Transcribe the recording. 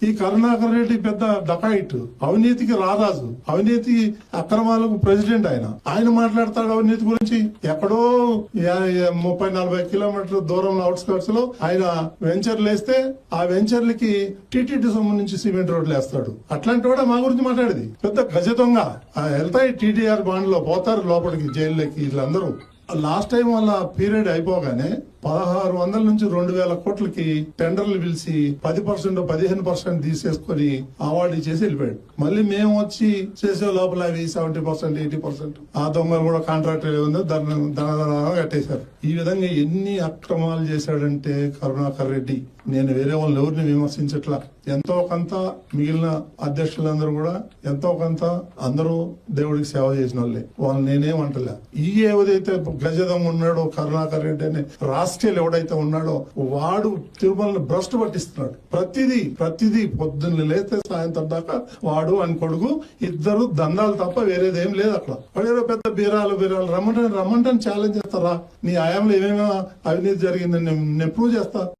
ఈ కరుణాకర్ రెడ్డి పెద్ద డకాయిట్, అవినీతికి రారాజు, అవినీతి అక్రమాలకు ప్రెసిడెంట్. ఆయన మాట్లాడతాడు అవినీతి గురించి. ఎక్కడో 30-40 కిలోమీటర్ల దూరంలో అవుట్స్కర్ట్స్ లో ఆయన వెంచర్లు వేస్తే ఆ వెంచర్లకి టీటీడీ సొమ్ము నుంచి సిమెంట్ రోడ్లు వేస్తాడు. అట్లాంటి వాడు మా గురించి మాట్లాడేది. పెద్ద గజ దొంగ. వెళ్తాయి టీటీఆర్ బాండ్ లో, పోతారు లోపలికి జైల్లోకి వీళ్ళందరూ. లాస్ట్ టైం వాళ్ళ పీరియడ్ అయిపోగానే 1600 నుంచి 2000 కోట్లకి టెండర్లు పిలిచి 10% 15% తీసేసుకుని అవార్డు చేసి వెళ్ళిపోయాడు. మళ్ళీ మేము వచ్చి చేసే లోపల అవి 70% 80% ఆ దొంగలు కూడా కాంట్రాక్ట్ ఉందో ధన కట్టేశారు. ఈ విధంగా ఎన్ని అక్రమాలు చేశాడంటే కరుణాకర్ రెడ్డి. నేను వేరే వాళ్ళని ఎవరిని విమర్శించట్లా. ఎంతో కొంత మిగిలిన అధ్యక్షులందరూ కూడా ఎంతో కొంత అందరూ దేవుడికి సేవ చేసిన వాళ్ళే. వాళ్ళు నేనేమంటలే. ఈ ఏదైతే గజదం ఉన్నాడో కరుణాకర్ రెడ్డి అనే రాష్ట్రీయులు ఎవడైతే ఉన్నాడో వాడు తిరుమలని భ్రష్టు పట్టిస్తున్నాడు. ప్రతిదీ పొద్దున్న లేస్తే సాయంత్రం దాకా వాడు అని కొడుకు ఇద్దరు దందాలు తప్ప వేరేదేం లేదు అక్కడ. వాడేదో పెద్ద బీరాలు రమ్మంటే ఛాలెంజ్ చేస్తారా? నీ ఆయంలో ఏమేమో అవినీతి జరిగిందని నేను ప్రూవ్ చేస్తా.